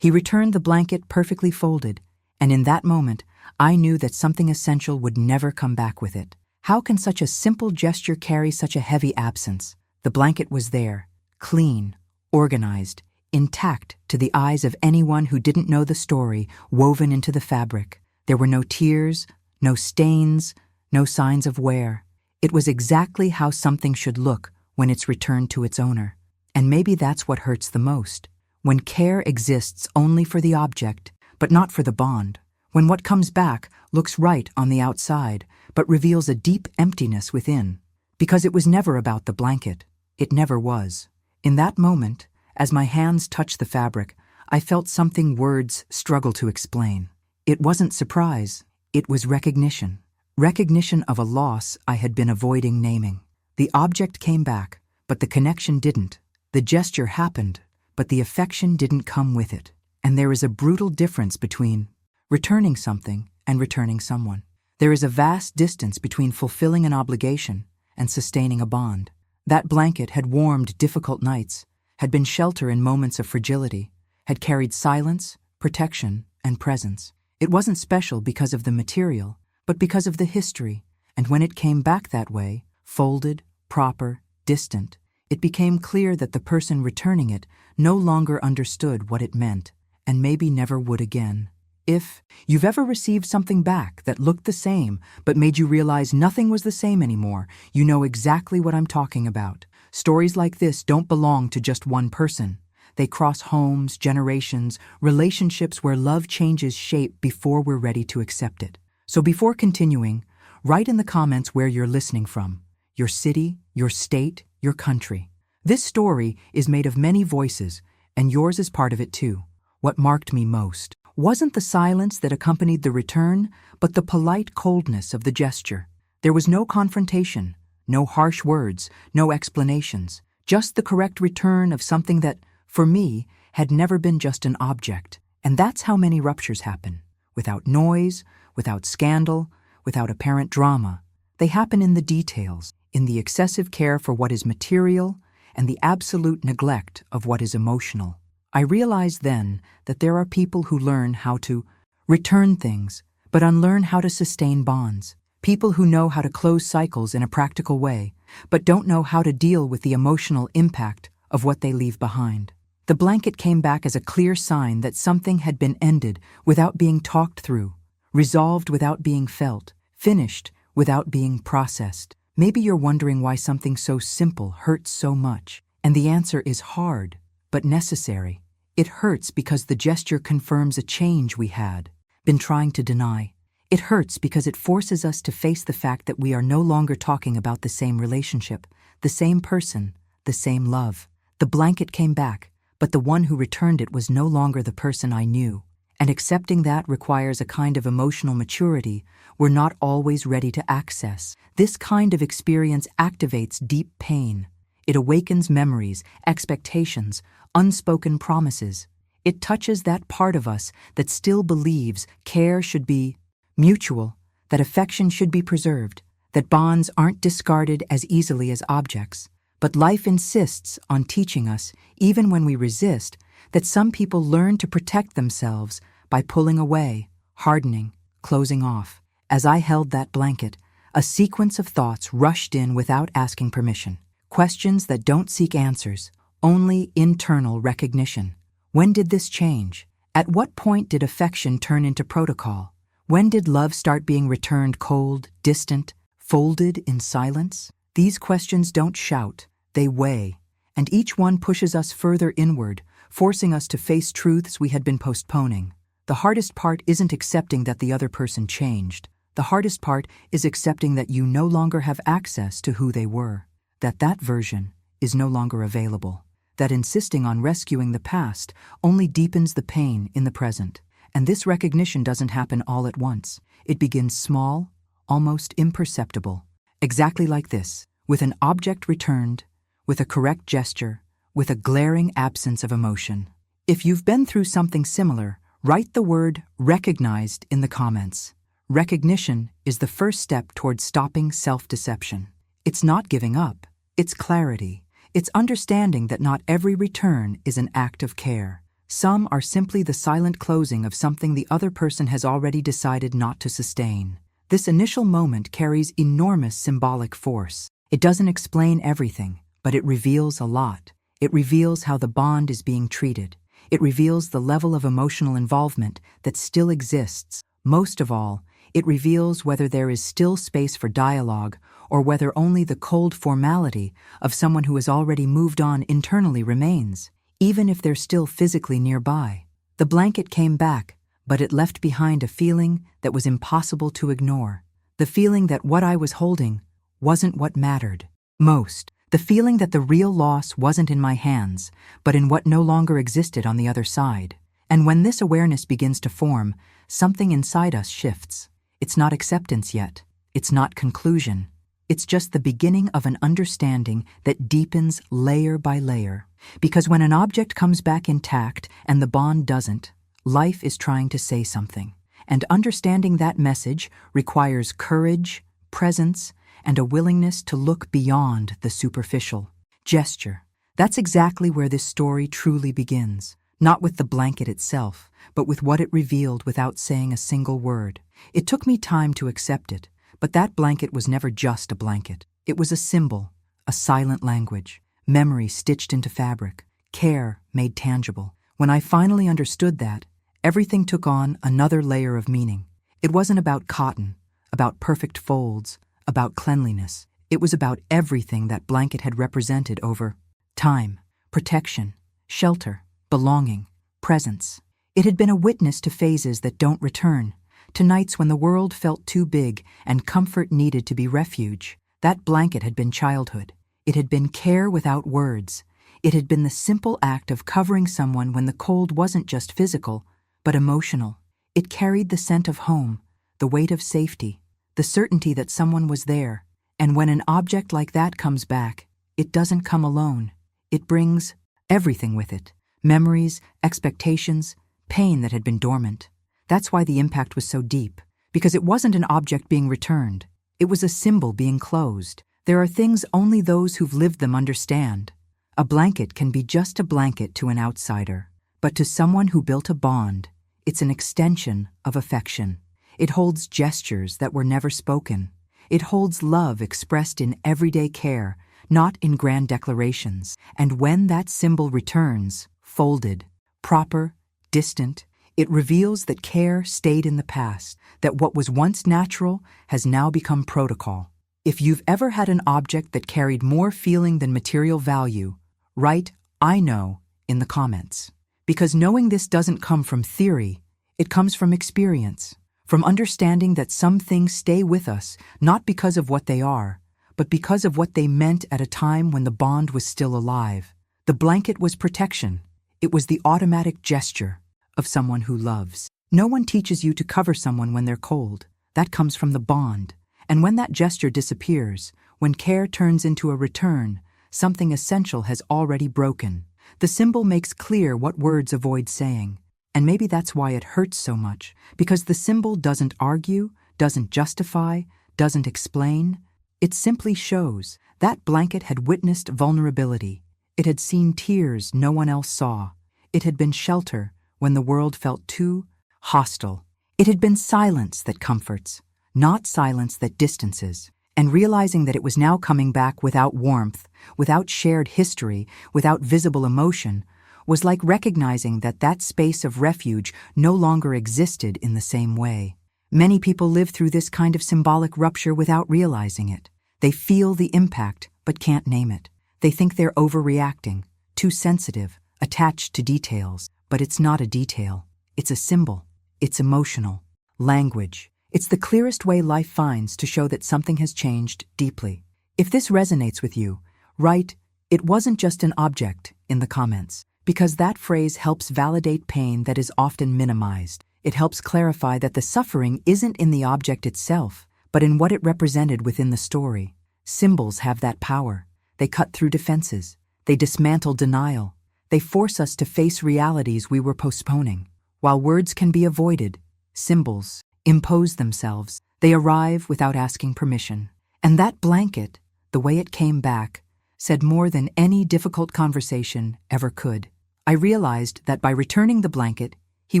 He returned the blanket perfectly folded, and in that moment, I knew that something essential would never come back with it. How can such a simple gesture carry such a heavy absence? The blanket was there, clean, organized, intact to the eyes of anyone who didn't know the story woven into the fabric. There were no tears, no stains, no signs of wear. It was exactly how something should look when it's returned to its owner. And maybe that's what hurts the most. When care exists only for the object, but not for the bond. When what comes back looks right on the outside, but reveals a deep emptiness within. Because it was never about the blanket. It never was. In that moment, as my hands touched the fabric, I felt something words struggle to explain. It wasn't surprise, it was recognition. Recognition of a loss I had been avoiding naming. The object came back, but the connection didn't. The gesture happened, but the affection didn't come with it. And there is a brutal difference between returning something and returning someone. There is a vast distance between fulfilling an obligation and sustaining a bond. That blanket had warmed difficult nights, had been shelter in moments of fragility, had carried silence, protection, and presence. It wasn't special because of the material, but because of the history, and when it came back that way, folded, proper, distant, it became clear that the person returning it no longer understood what it meant, and maybe never would again. If you've ever received something back that looked the same but made you realize nothing was the same anymore, you know exactly what I'm talking about. Stories like this don't belong to just one person. They cross homes, generations, relationships where love changes shape before we're ready to accept it. So before continuing, write in the comments where you're listening from. Your city, your state, your country. This story is made of many voices, and yours is part of it too. What marked me most wasn't the silence that accompanied the return, but the polite coldness of the gesture. There was no confrontation, no harsh words, no explanations, just the correct return of something that, for me, had never been just an object. And that's how many ruptures happen. Without noise, without scandal, without apparent drama. They happen in the details, in the excessive care for what is material, and the absolute neglect of what is emotional. I realized then that there are people who learn how to return things, but unlearn how to sustain bonds. People who know how to close cycles in a practical way, but don't know how to deal with the emotional impact of what they leave behind. The blanket came back as a clear sign that something had been ended without being talked through, resolved without being felt, finished without being processed. Maybe you're wondering why something so simple hurts so much, and the answer is hard, but necessary. It hurts because the gesture confirms a change we had been trying to deny. It hurts because it forces us to face the fact that we are no longer talking about the same relationship, the same person, the same love. The blanket came back, but the one who returned it was no longer the person I knew. And accepting that requires a kind of emotional maturity we're not always ready to access. This kind of experience activates deep pain. It awakens memories, expectations, unspoken promises. It touches that part of us that still believes care should be mutual, that affection should be preserved, that bonds aren't discarded as easily as objects. But life insists on teaching us, even when we resist, that some people learn to protect themselves by pulling away, hardening, closing off. As I held that blanket, a sequence of thoughts rushed in without asking permission. Questions that don't seek answers, only internal recognition. When did this change? At what point did affection turn into protocol? When did love start being returned cold, distant, folded in silence? These questions don't shout, they weigh, and each one pushes us further inward, forcing us to face truths we had been postponing. The hardest part isn't accepting that the other person changed. The hardest part is accepting that you no longer have access to who they were, that version is no longer available, that insisting on rescuing the past only deepens the pain in the present. And this recognition doesn't happen all at once. It begins small, almost imperceptible, exactly like this, with an object returned, with a correct gesture, with a glaring absence of emotion. If you've been through something similar, write the word recognized in the comments. Recognition is the first step towards stopping self-deception. It's not giving up, it's clarity. It's understanding that not every return is an act of care. Some are simply the silent closing of something the other person has already decided not to sustain. This initial moment carries enormous symbolic force. It doesn't explain everything, but it reveals a lot. It reveals how the bond is being treated. It reveals the level of emotional involvement that still exists. Most of all, it reveals whether there is still space for dialogue or whether only the cold formality of someone who has already moved on internally remains, even if they're still physically nearby. The blanket came back, but it left behind a feeling that was impossible to ignore. The feeling that what I was holding wasn't what mattered most. The feeling that the real loss wasn't in my hands, but in what no longer existed on the other side. And when this awareness begins to form, something inside us shifts. It's not acceptance yet. It's not conclusion. It's just the beginning of an understanding that deepens layer by layer. Because when an object comes back intact and the bond doesn't, life is trying to say something. And understanding that message requires courage, presence, and a willingness to look beyond the superficial. Gesture. That's exactly where this story truly begins. Not with the blanket itself, but with what it revealed without saying a single word. It took me time to accept it, but that blanket was never just a blanket. It was a symbol, a silent language, memory stitched into fabric, care made tangible. When I finally understood that, everything took on another layer of meaning. It wasn't about cotton, about perfect folds, about cleanliness. It was about everything that blanket had represented over time, protection, shelter, belonging, presence. It had been a witness to phases that don't return, to nights when the world felt too big and comfort needed to be refuge. That blanket had been childhood. It had been care without words. It had been the simple act of covering someone when the cold wasn't just physical, but emotional. It carried the scent of home, the weight of safety, the certainty that someone was there. And when an object like that comes back, it doesn't come alone. It brings everything with it. Memories, expectations, pain that had been dormant. That's why the impact was so deep. Because it wasn't an object being returned. It was a symbol being closed. There are things only those who've lived them understand. A blanket can be just a blanket to an outsider. But to someone who built a bond, it's an extension of affection. It holds gestures that were never spoken. It holds love expressed in everyday care, not in grand declarations. And when that symbol returns, folded, proper, distant, it reveals that care stayed in the past, that what was once natural has now become protocol. If you've ever had an object that carried more feeling than material value, write "I know" in the comments. Because knowing this doesn't come from theory, it comes from experience, from understanding that some things stay with us not because of what they are, but because of what they meant at a time when the bond was still alive. The blanket was protection. It was the automatic gesture of someone who loves. No one teaches you to cover someone when they're cold. That comes from the bond. And when that gesture disappears, when care turns into a return, something essential has already broken. The symbol makes clear what words avoid saying. And maybe that's why it hurts so much, because the symbol doesn't argue, doesn't justify, doesn't explain. It simply shows. That blanket had witnessed vulnerability. It had seen tears no one else saw. It had been shelter when the world felt too hostile. It had been silence that comforts, not silence that distances. And realizing that it was now coming back without warmth, without shared history, without visible emotion, was like recognizing that that space of refuge no longer existed in the same way. Many people live through this kind of symbolic rupture without realizing it. They feel the impact, but can't name it. They think they're overreacting, too sensitive, attached to details. But it's not a detail. It's a symbol. It's emotional. Language. It's the clearest way life finds to show that something has changed deeply. If this resonates with you, write "It wasn't just an object" in the comments. Because that phrase helps validate pain that is often minimized. It helps clarify that the suffering isn't in the object itself, but in what it represented within the story. Symbols have that power. They cut through defenses. They dismantle denial. They force us to face realities we were postponing. While words can be avoided, symbols impose themselves. They arrive without asking permission. And that blanket, the way it came back, said more than any difficult conversation ever could. I realized that by returning the blanket, he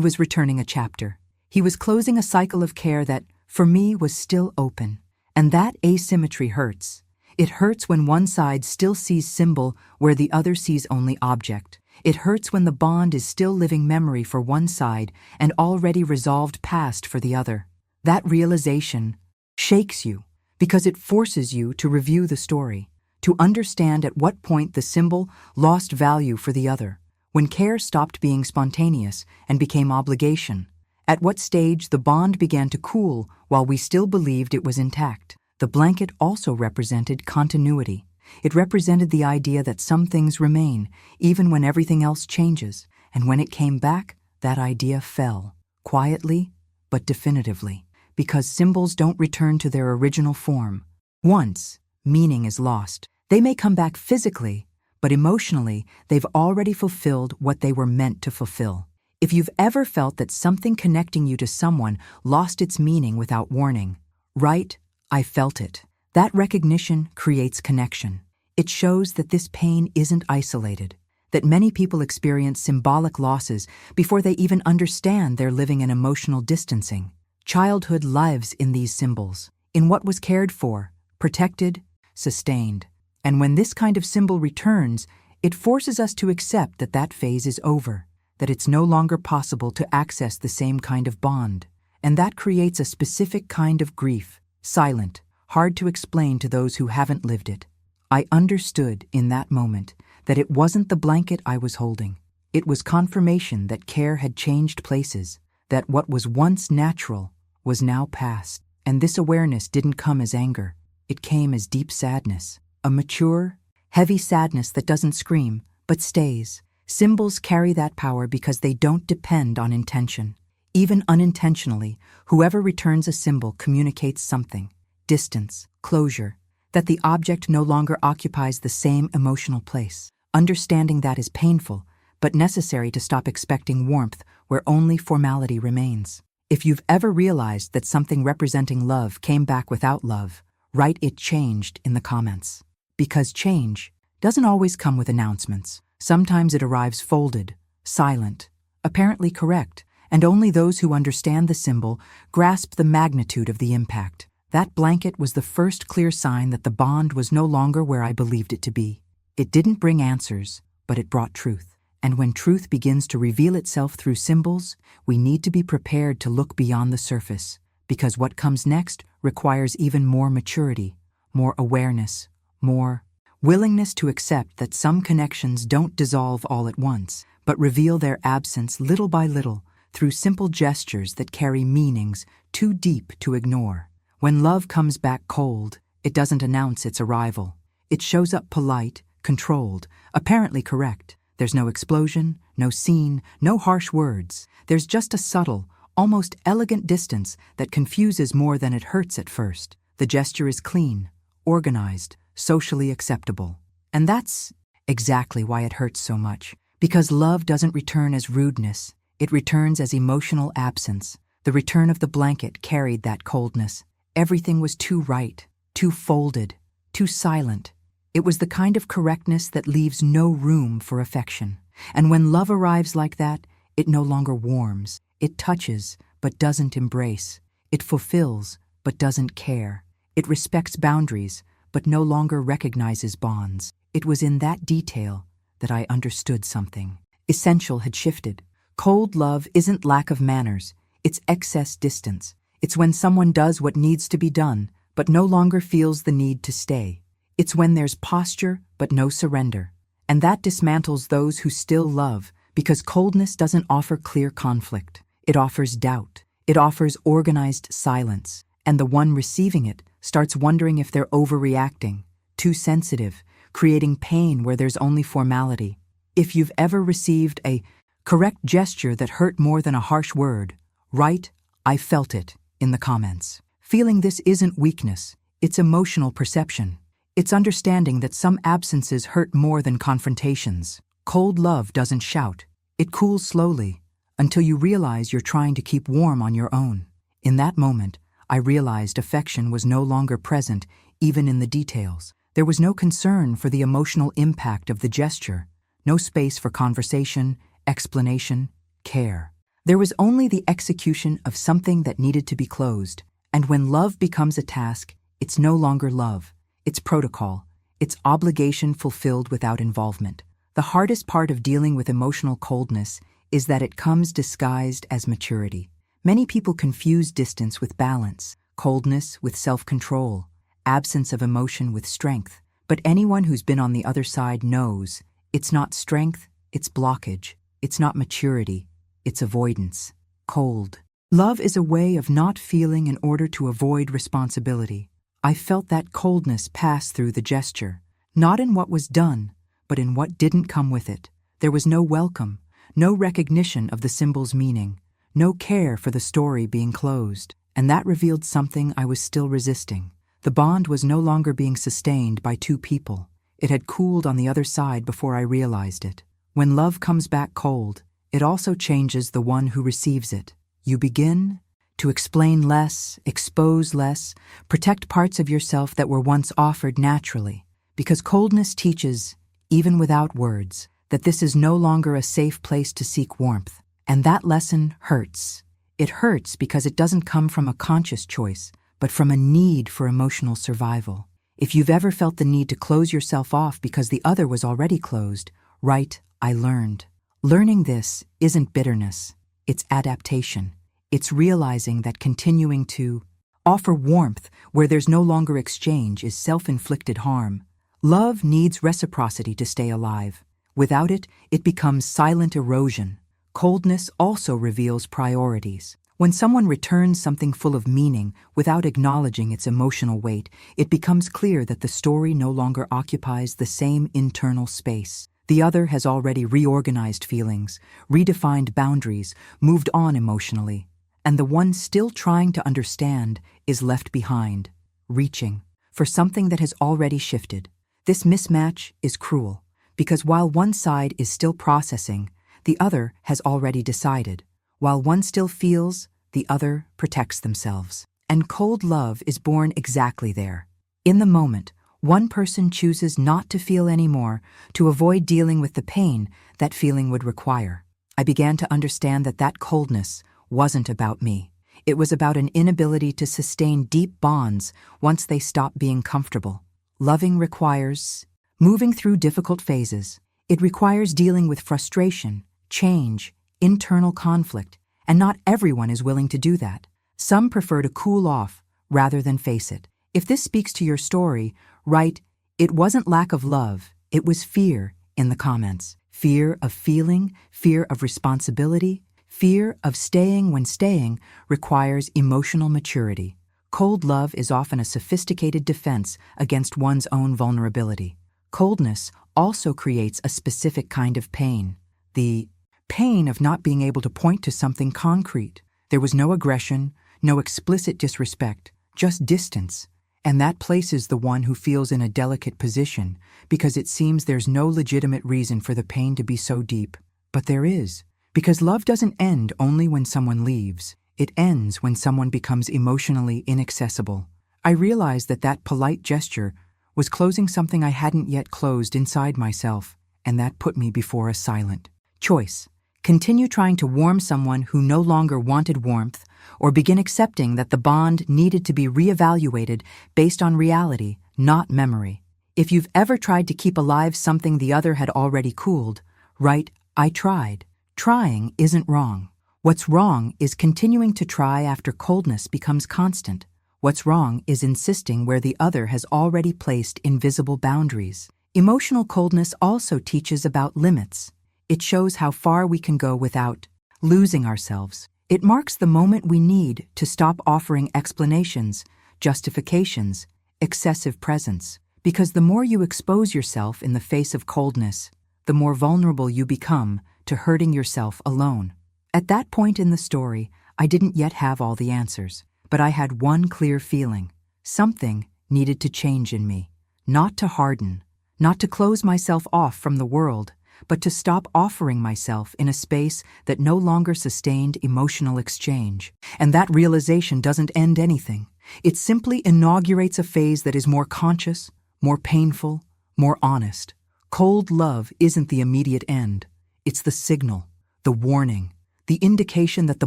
was returning a chapter. He was closing a cycle of care that, for me, was still open. And that asymmetry hurts. It hurts when one side still sees symbol where the other sees only object. It hurts when the bond is still living memory for one side and already resolved past for the other. That realization shakes you because it forces you to review the story, to understand at what point the symbol lost value for the other, when care stopped being spontaneous and became obligation, at what stage the bond began to cool while we still believed it was intact. The blanket also represented continuity. It represented the idea that some things remain, even when everything else changes, and when it came back, that idea fell, quietly but definitively, because symbols don't return to their original form. Once meaning is lost, they may come back physically, but emotionally, they've already fulfilled what they were meant to fulfill. If you've ever felt that something connecting you to someone lost its meaning without warning, right? I felt it. That recognition creates connection. It shows that this pain isn't isolated, that many people experience symbolic losses before they even understand they're living in emotional distancing. Childhood lives in these symbols, in what was cared for, protected, sustained. And when this kind of symbol returns, it forces us to accept that that phase is over, that it's no longer possible to access the same kind of bond. And that creates a specific kind of grief, silent, hard to explain to those who haven't lived it. I understood in that moment that it wasn't the blanket I was holding. It was confirmation that care had changed places, that what was once natural was now past. And this awareness didn't come as anger. It came as deep sadness, a mature, heavy sadness that doesn't scream, but stays. Symbols carry that power because they don't depend on intention. Even unintentionally, whoever returns a symbol communicates something: distance, closure, that the object no longer occupies the same emotional place. Understanding that is painful, but necessary to stop expecting warmth where only formality remains. If you've ever realized that something representing love came back without love, write "it changed" in the comments. Because change doesn't always come with announcements. Sometimes it arrives folded, silent, apparently correct, and only those who understand the symbol grasp the magnitude of the impact. That blanket was the first clear sign that the bond was no longer where I believed it to be. It didn't bring answers, but it brought truth. And when truth begins to reveal itself through symbols, we need to be prepared to look beyond the surface, because what comes next requires even more maturity, more awareness, more willingness to accept that some connections don't dissolve all at once, but reveal their absence little by little through simple gestures that carry meanings too deep to ignore. When love comes back cold, it doesn't announce its arrival. It shows up polite, controlled, apparently correct. There's no explosion, no scene, no harsh words. There's just a subtle, almost elegant distance that confuses more than it hurts at first. The gesture is clean, organized, socially acceptable. And that's exactly why it hurts so much. Because love doesn't return as rudeness, it returns as emotional absence. The return of the blanket carried that coldness. Everything was too right, too folded, too silent. It was the kind of correctness that leaves no room for affection. And when love arrives like that, it no longer warms. It touches, but doesn't embrace. It fulfills, but doesn't care. It respects boundaries, but no longer recognizes bonds. It was in that detail that I understood something. Essential had shifted. Cold love isn't lack of manners. It's excess distance. It's when someone does what needs to be done, but no longer feels the need to stay. It's when there's posture, but no surrender. And that dismantles those who still love, because coldness doesn't offer clear conflict. It offers doubt. It offers organized silence. And the one receiving it starts wondering if they're overreacting, too sensitive, creating pain where there's only formality. If you've ever received a correct gesture that hurt more than a harsh word, write "I felt it" in the comments. Feeling this isn't weakness, it's emotional perception. It's understanding that some absences hurt more than confrontations. Cold love doesn't shout. It cools slowly, until you realize you're trying to keep warm on your own. In that moment, I realized affection was no longer present, even in the details. There was no concern for the emotional impact of the gesture, no space for conversation, explanation, care. There was only the execution of something that needed to be closed. And when love becomes a task, it's no longer love. It's protocol. It's obligation fulfilled without involvement. The hardest part of dealing with emotional coldness is that it comes disguised as maturity. Many people confuse distance with balance, coldness with self-control, absence of emotion with strength. But anyone who's been on the other side knows it's not strength, it's blockage. It's not maturity, it's avoidance. Cold. Love is a way of not feeling in order to avoid responsibility. I felt that coldness pass through the gesture, not in what was done, but in what didn't come with it. There was no welcome, no recognition of the symbol's meaning, no care for the story being closed. And that revealed something I was still resisting. The bond was no longer being sustained by two people. It had cooled on the other side before I realized it. When love comes back cold, it also changes the one who receives it. You begin to explain less, expose less, protect parts of yourself that were once offered naturally. Because coldness teaches, even without words, that this is no longer a safe place to seek warmth. And that lesson hurts. It hurts because it doesn't come from a conscious choice, but from a need for emotional survival. If you've ever felt the need to close yourself off because the other was already closed, right, I learned. Learning this isn't bitterness, it's adaptation. It's realizing that continuing to offer warmth where there's no longer exchange is self-inflicted harm. Love needs reciprocity to stay alive. Without it, it becomes silent erosion. Coldness also reveals priorities. When someone returns something full of meaning without acknowledging its emotional weight, it becomes clear that the story no longer occupies the same internal space. The other has already reorganized feelings, redefined boundaries, moved on emotionally. And the one still trying to understand is left behind, reaching for something that has already shifted. This mismatch is cruel, because while one side is still processing, the other has already decided. While one still feels, the other protects themselves. And cold love is born exactly there. In the moment, one person chooses not to feel anymore to avoid dealing with the pain that feeling would require. I began to understand that coldness wasn't about me. It was about an inability to sustain deep bonds once they stop being comfortable. Loving requires moving through difficult phases. It requires dealing with frustration, change, internal conflict, and not everyone is willing to do that. Some prefer to cool off rather than face it. If this speaks to your story, write, "It wasn't lack of love, it was fear," in the comments. Fear of feeling, fear of responsibility, fear of staying when staying requires emotional maturity. Cold love is often a sophisticated defense against one's own vulnerability. Coldness also creates a specific kind of pain. The pain of not being able to point to something concrete. There was no aggression, no explicit disrespect, just distance. And that places the one who feels in a delicate position because it seems there's no legitimate reason for the pain to be so deep. But there is. Because love doesn't end only when someone leaves. It ends when someone becomes emotionally inaccessible. I realized that polite gesture was closing something I hadn't yet closed inside myself, and that put me before a silent choice. Continue trying to warm someone who no longer wanted warmth, or begin accepting that the bond needed to be reevaluated based on reality, not memory. If you've ever tried to keep alive something the other had already cooled, write, "I tried." Trying isn't wrong. What's wrong is continuing to try after coldness becomes constant. What's wrong is insisting where the other has already placed invisible boundaries. Emotional coldness also teaches about limits. It shows how far we can go without losing ourselves. It marks the moment we need to stop offering explanations, justifications, excessive presence. Because the more you expose yourself in the face of coldness, the more vulnerable you become to hurting yourself alone. At that point in the story, I didn't yet have all the answers, but I had one clear feeling. Something needed to change in me. Not to harden, not to close myself off from the world, but to stop offering myself in a space that no longer sustained emotional exchange. And that realization doesn't end anything. It simply inaugurates a phase that is more conscious, more painful, more honest. Cold love isn't the immediate end. It's the signal, the warning, the indication that the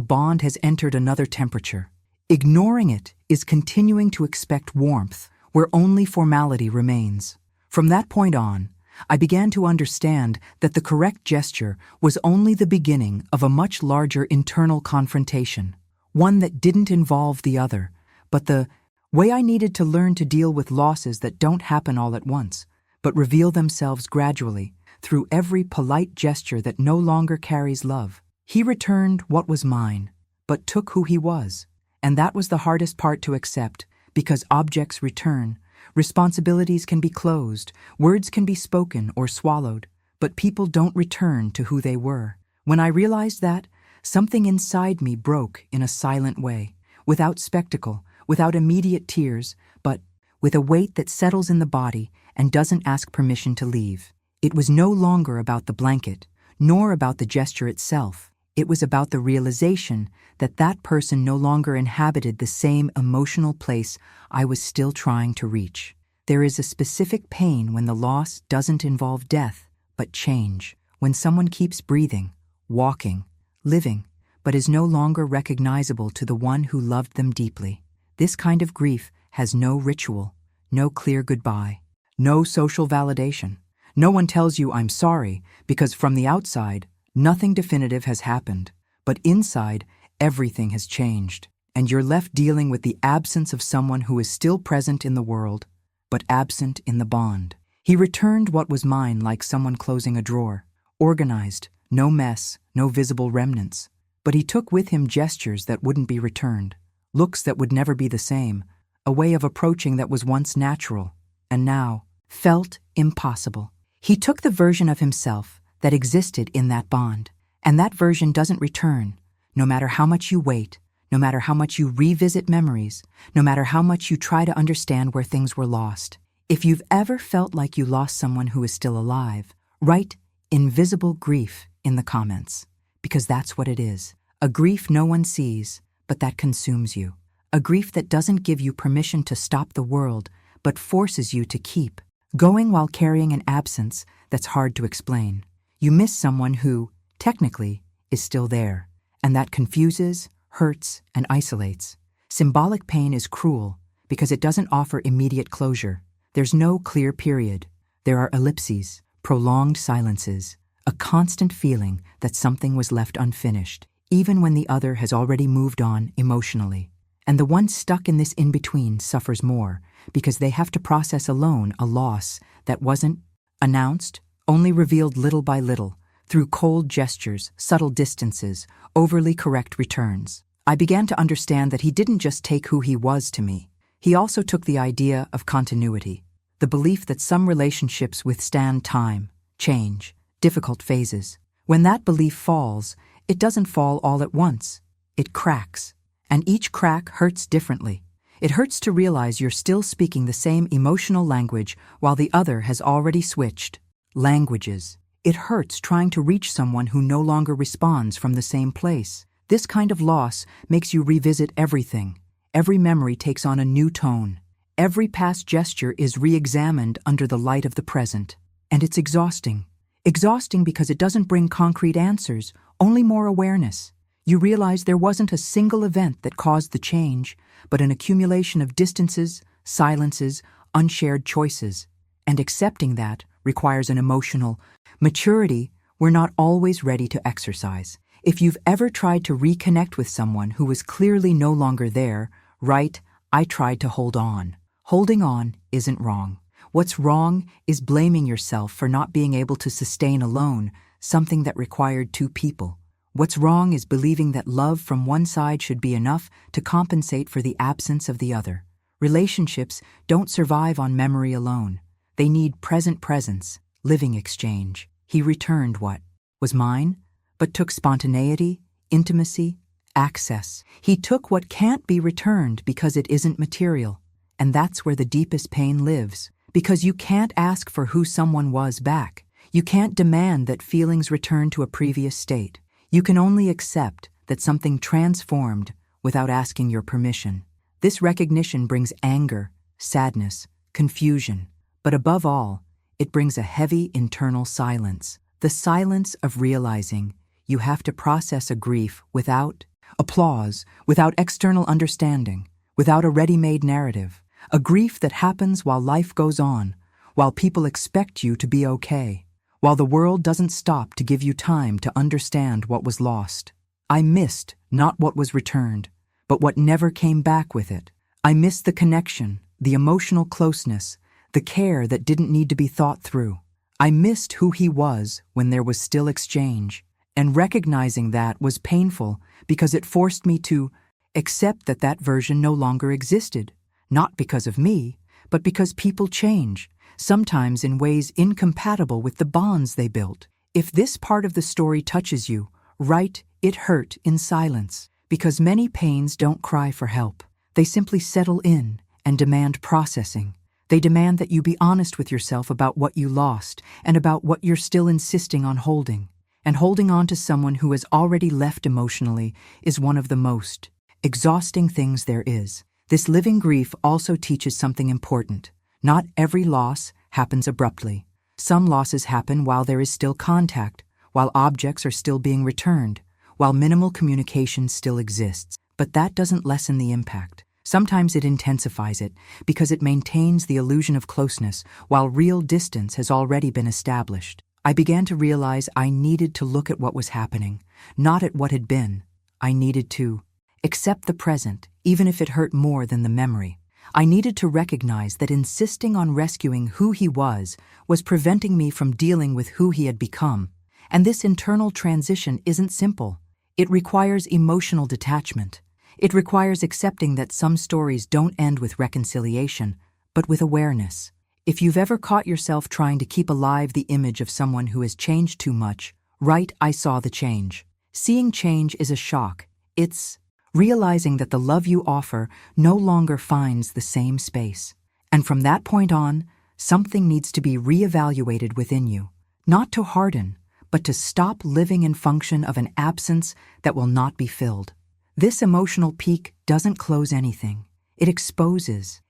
bond has entered another temperature. Ignoring it is continuing to expect warmth where only formality remains. From that point on, I began to understand that the correct gesture was only the beginning of a much larger internal confrontation, one that didn't involve the other, but the way I needed to learn to deal with losses that don't happen all at once, but reveal themselves gradually through every polite gesture that no longer carries love. He returned what was mine, but took who he was, and that was the hardest part to accept, because objects return, responsibilities can be closed, words can be spoken or swallowed, but people don't return to who they were. When I realized that, something inside me broke in a silent way, without spectacle, without immediate tears, but with a weight that settles in the body and doesn't ask permission to leave. It was no longer about the blanket, nor about the gesture itself. It was about the realization that that person no longer inhabited the same emotional place I was still trying to reach. There is a specific pain when the loss doesn't involve death, but change. When someone keeps breathing, walking, living, but is no longer recognizable to the one who loved them deeply. This kind of grief has no ritual, no clear goodbye, no social validation. No one tells you I'm sorry, because from the outside, nothing definitive has happened, but inside, everything has changed, and you're left dealing with the absence of someone who is still present in the world, but absent in the bond. He returned what was mine like someone closing a drawer, organized, no mess, no visible remnants, but he took with him gestures that wouldn't be returned, looks that would never be the same, a way of approaching that was once natural, and now felt impossible. He took the version of himself that existed in that bond, and that version doesn't return, no matter how much you wait, no matter how much you revisit memories, no matter how much you try to understand where things were lost. If you've ever felt like you lost someone who is still alive, write invisible grief in the comments, because that's what it is. A grief no one sees, but that consumes you. A grief that doesn't give you permission to stop the world, but forces you to keep going while carrying an absence that's hard to explain. You miss someone who, technically, is still there, and that confuses, hurts, and isolates. Symbolic pain is cruel because it doesn't offer immediate closure. There's no clear period. There are ellipses, prolonged silences, a constant feeling that something was left unfinished, even when the other has already moved on emotionally. And the one stuck in this in-between suffers more because they have to process alone a loss that wasn't announced, only revealed little by little, through cold gestures, subtle distances, overly correct returns. I began to understand that he didn't just take who he was to me. He also took the idea of continuity, the belief that some relationships withstand time, change, difficult phases. When that belief falls, it doesn't fall all at once. It cracks. And each crack hurts differently. It hurts to realize you're still speaking the same emotional language while the other has already switched languages. It hurts trying to reach someone who no longer responds from the same place. This kind of loss makes you revisit everything. Every memory takes on a new tone. Every past gesture is re-examined under the light of the present. And it's exhausting. Exhausting because it doesn't bring concrete answers, only more awareness. You realize there wasn't a single event that caused the change, but an accumulation of distances, silences, unshared choices. And accepting that requires an emotional maturity we're not always ready to exercise. If you've ever tried to reconnect with someone who was clearly no longer there, write, "I tried to hold on." Holding on isn't wrong. What's wrong is blaming yourself for not being able to sustain alone something that required two people. What's wrong is believing that love from one side should be enough to compensate for the absence of the other. Relationships don't survive on memory alone. They need present presence, living exchange. He returned what was mine, but took spontaneity, intimacy, access. He took what can't be returned because it isn't material. And that's where the deepest pain lives. Because you can't ask for who someone was back. You can't demand that feelings return to a previous state. You can only accept that something transformed without asking your permission. This recognition brings anger, sadness, confusion, but above all, It brings a heavy internal silence, the silence of realizing you have to process a grief without applause, without external understanding, without a ready-made narrative, a grief that happens while life goes on, while people expect you to be okay, while the world doesn't stop to give you time to understand what was lost. I missed not what was returned, but what never came back with it. I missed the connection, the emotional closeness, the care that didn't need to be thought through. I missed who he was when there was still exchange, and recognizing that was painful because it forced me to accept that that version no longer existed, not because of me, but because people change, sometimes in ways incompatible with the bonds they built. If this part of the story touches you, write "It hurt" in silence, because many pains don't cry for help. They simply settle in and demand processing. They demand that you be honest with yourself about what you lost and about what you're still insisting on holding. And holding on to someone who has already left emotionally is one of the most exhausting things there is. This living grief also teaches something important. Not every loss happens abruptly. Some losses happen while there is still contact, while objects are still being returned, while minimal communication still exists. But that doesn't lessen the impact. Sometimes it intensifies it because it maintains the illusion of closeness while real distance has already been established. I began to realize I needed to look at what was happening, not at what had been. I needed to accept the present, even if it hurt more than the memory. I needed to recognize that insisting on rescuing who he was preventing me from dealing with who he had become. And this internal transition isn't simple. It requires emotional detachment. It requires accepting that some stories don't end with reconciliation, but with awareness. If you've ever caught yourself trying to keep alive the image of someone who has changed too much, write "I saw the change." Seeing change is a shock. It's realizing that the love you offer no longer finds the same space. And from that point on, something needs to be reevaluated within you, not to harden, but to stop living in function of an absence that will not be filled. This emotional peak doesn't close anything. It exposes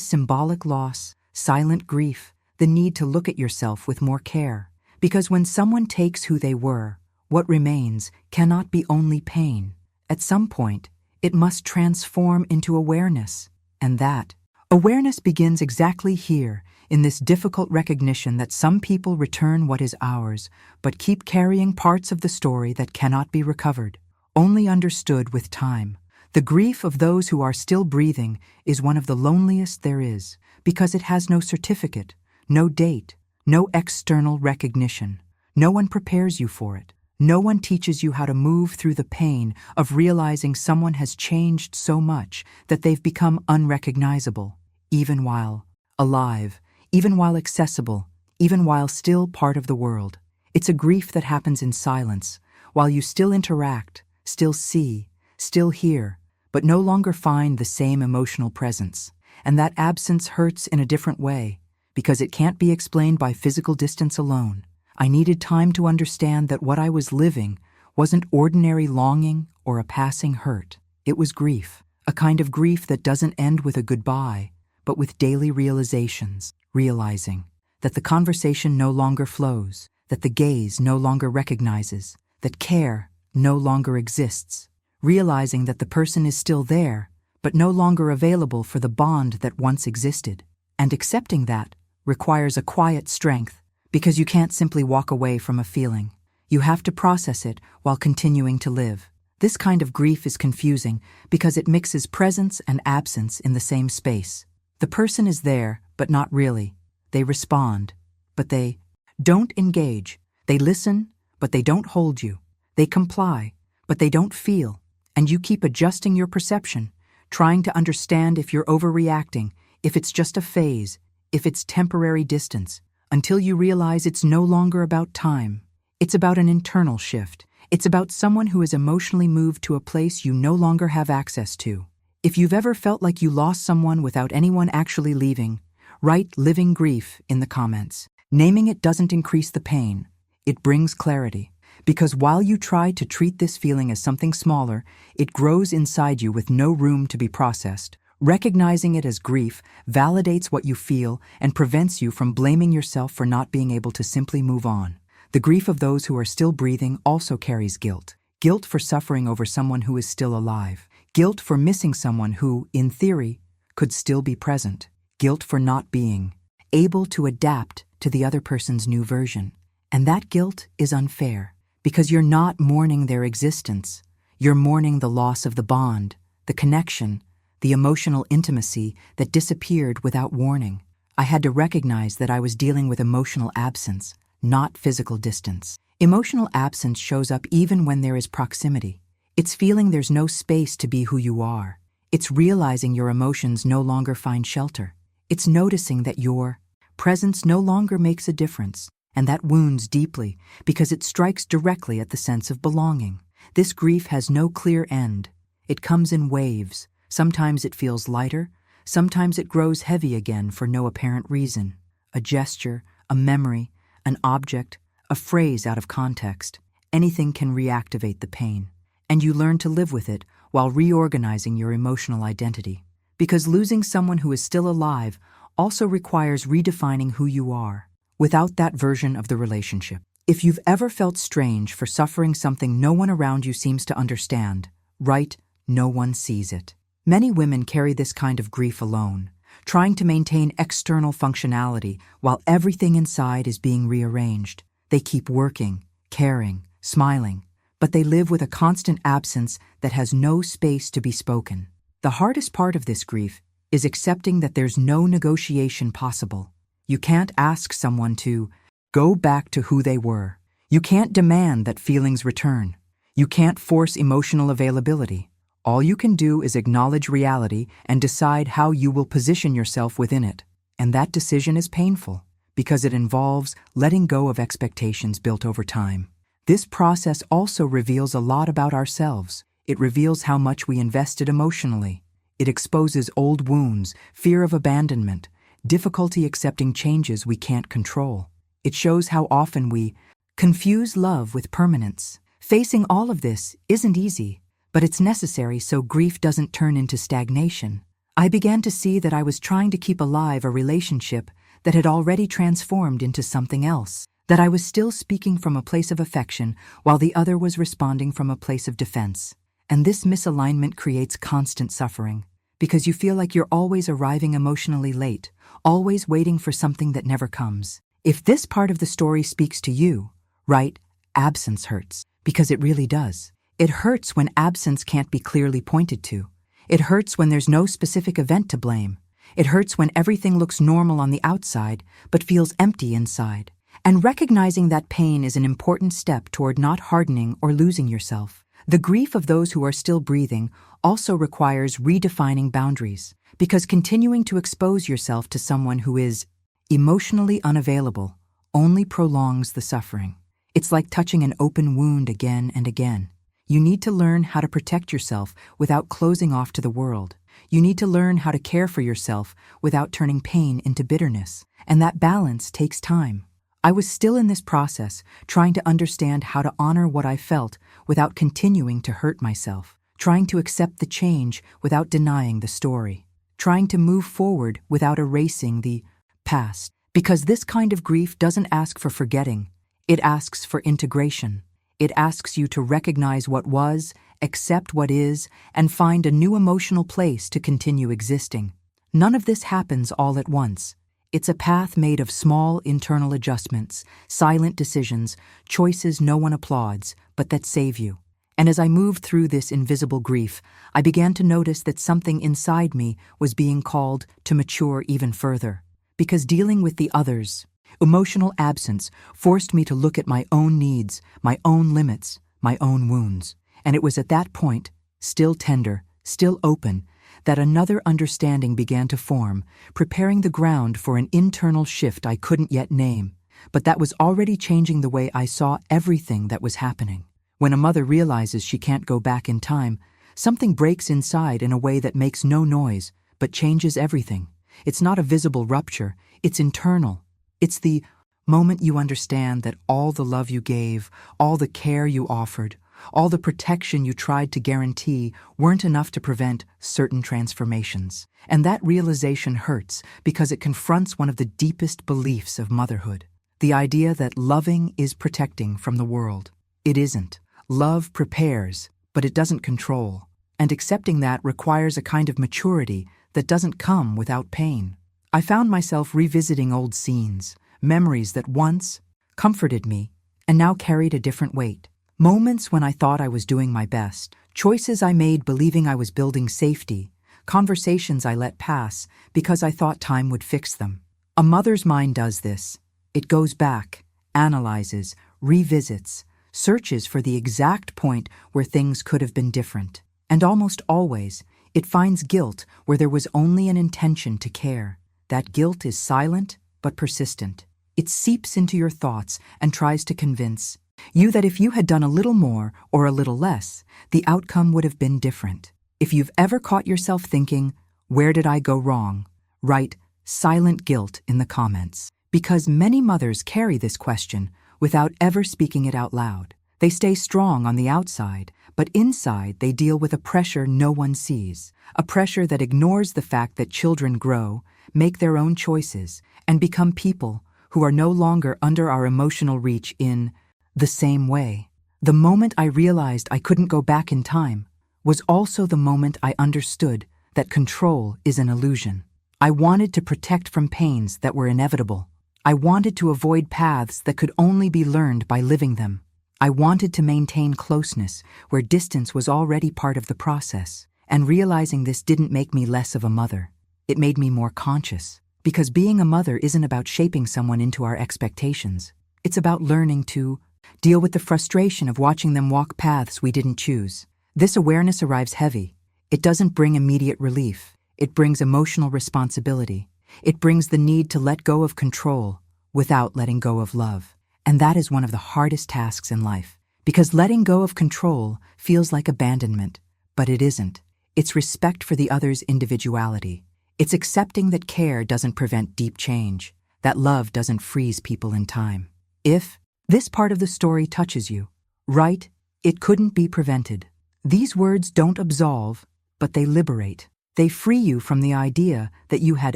symbolic loss, silent grief, the need to look at yourself with more care. Because when someone takes who they were, what remains cannot be only pain. At some point, it must transform into awareness. And that awareness begins exactly here, in this difficult recognition that some people return what is ours, but keep carrying parts of the story that cannot be recovered, only understood with time. The grief of those who are still breathing is one of the loneliest there is, because it has no certificate, no date, no external recognition. No one prepares you for it. No one teaches you how to move through the pain of realizing someone has changed so much that they've become unrecognizable, even while alive, even while accessible, even while still part of the world. It's a grief that happens in silence, while you still interact, still see, still hear, but no longer find the same emotional presence. And that absence hurts in a different way, because it can't be explained by physical distance alone. I needed time to understand that what I was living wasn't ordinary longing or a passing hurt. It was grief, a kind of grief that doesn't end with a goodbye, but with daily realizations, realizing that the conversation no longer flows, that the gaze no longer recognizes, that care no longer exists, realizing that the person is still there, but no longer available for the bond that once existed. And accepting that requires a quiet strength, because you can't simply walk away from a feeling. You have to process it while continuing to live. This kind of grief is confusing because it mixes presence and absence in the same space. The person is there, but not really. They respond, but they don't engage. They listen, but they don't hold you. They comply, but they don't feel. And you keep adjusting your perception, trying to understand if you're overreacting, if it's just a phase, if it's temporary distance, until you realize it's no longer about time. It's about an internal shift. It's about someone who is emotionally moved to a place you no longer have access to. If you've ever felt like you lost someone without anyone actually leaving, write "living grief" in the comments. Naming it doesn't increase the pain. It brings clarity. Because while you try to treat this feeling as something smaller, it grows inside you with no room to be processed. Recognizing it as grief validates what you feel and prevents you from blaming yourself for not being able to simply move on. The grief of those who are still breathing also carries guilt. Guilt for suffering over someone who is still alive. Guilt for missing someone who, in theory, could still be present. Guilt for not being able to adapt to the other person's new version. And that guilt is unfair, because you're not mourning their existence. You're mourning the loss of the bond, the connection, the emotional intimacy that disappeared without warning. I had to recognize that I was dealing with emotional absence, not physical distance. Emotional absence shows up even when there is proximity. It's feeling there's no space to be who you are. It's realizing your emotions no longer find shelter. It's noticing that your presence no longer makes a difference, and that wounds deeply because it strikes directly at the sense of belonging. This grief has no clear end. It comes in waves. Sometimes it feels lighter, sometimes it grows heavy again for no apparent reason. A gesture, a memory, an object, a phrase out of context. Anything can reactivate the pain, and you learn to live with it while reorganizing your emotional identity. Because losing someone who is still alive also requires redefining who you are, without that version of the relationship. If you've ever felt strange for suffering something no one around you seems to understand, right, no one sees it. Many women carry this kind of grief alone, trying to maintain external functionality while everything inside is being rearranged. They keep working, caring, smiling, but they live with a constant absence that has no space to be spoken. The hardest part of this grief is accepting that there's no negotiation possible. You can't ask someone to go back to who they were. You can't demand that feelings return. You can't force emotional availability. All you can do is acknowledge reality and decide how you will position yourself within it. And that decision is painful, because it involves letting go of expectations built over time. This process also reveals a lot about ourselves. It reveals how much we invested emotionally. It exposes old wounds, fear of abandonment, difficulty accepting changes we can't control. It shows how often we confuse love with permanence. Facing all of this isn't easy, but it's necessary so grief doesn't turn into stagnation. I began to see that I was trying to keep alive a relationship that had already transformed into something else, that I was still speaking from a place of affection while the other was responding from a place of defense. And this misalignment creates constant suffering, because you feel like you're always arriving emotionally late, always waiting for something that never comes. If this part of the story speaks to you, right, absence hurts, because it really does. It hurts when absence can't be clearly pointed to. It hurts when there's no specific event to blame. It hurts when everything looks normal on the outside, but feels empty inside. And recognizing that pain is an important step toward not hardening or losing yourself. The grief of those who are still breathing also requires redefining boundaries, because continuing to expose yourself to someone who is emotionally unavailable only prolongs the suffering. It's like touching an open wound again and again. You need to learn how to protect yourself without closing off to the world. You need to learn how to care for yourself without turning pain into bitterness. And that balance takes time. I was still in this process, trying to understand how to honor what I felt without continuing to hurt myself, trying to accept the change without denying the story, trying to move forward without erasing the past. Because this kind of grief doesn't ask for forgetting, it asks for integration. It asks you to recognize what was, accept what is, and find a new emotional place to continue existing. None of this happens all at once. It's a path made of small internal adjustments, silent decisions, choices no one applauds, but that save you. And as I moved through this invisible grief, I began to notice that something inside me was being called to mature even further. Because dealing with the others, emotional absence forced me to look at my own needs, my own limits, my own wounds. And it was at that point, still tender, still open, that another understanding began to form, preparing the ground for an internal shift I couldn't yet name, but that was already changing the way I saw everything that was happening. When a mother realizes she can't go back in time, something breaks inside in a way that makes no noise, but changes everything. It's not a visible rupture, it's internal. It's the moment you understand that all the love you gave, all the care you offered, All the protection you tried to guarantee weren't enough to prevent certain transformations. And that realization hurts because it confronts one of the deepest beliefs of motherhood. The idea that loving is protecting from the world. It isn't. Love prepares, but it doesn't control. And accepting that requires a kind of maturity that doesn't come without pain. I found myself revisiting old scenes, memories that once comforted me and now carried a different weight. Moments when I thought I was doing my best, choices I made believing I was building safety, conversations I let pass because I thought time would fix them. A mother's mind does this. It goes back, analyzes, revisits, searches for the exact point where things could have been different. And almost always, it finds guilt where there was only an intention to care. That guilt is silent but persistent. It seeps into your thoughts and tries to convince you that if you had done a little more or a little less, the outcome would have been different. If you've ever caught yourself thinking, "Where did I go wrong?" write "silent guilt" in the comments. Because many mothers carry this question without ever speaking it out loud. They stay strong on the outside, but inside they deal with a pressure no one sees, a pressure that ignores the fact that children grow, make their own choices, and become people who are no longer under our emotional reach in the same way. The moment I realized I couldn't go back in time was also the moment I understood that control is an illusion. I wanted to protect from pains that were inevitable. I wanted to avoid paths that could only be learned by living them. I wanted to maintain closeness where distance was already part of the process, and realizing this didn't make me less of a mother. It made me more conscious, because being a mother isn't about shaping someone into our expectations. It's about learning to deal with the frustration of watching them walk paths we didn't choose. This awareness arrives heavy. It doesn't bring immediate relief. It brings emotional responsibility. It brings the need to let go of control without letting go of love. And that is one of the hardest tasks in life, because letting go of control feels like abandonment, but it isn't. It's respect for the other's individuality. It's accepting that care doesn't prevent deep change, that love doesn't freeze people in time. If this part of the story touches you, write, "It couldn't be prevented." These words don't absolve, but they liberate. They free you from the idea that you had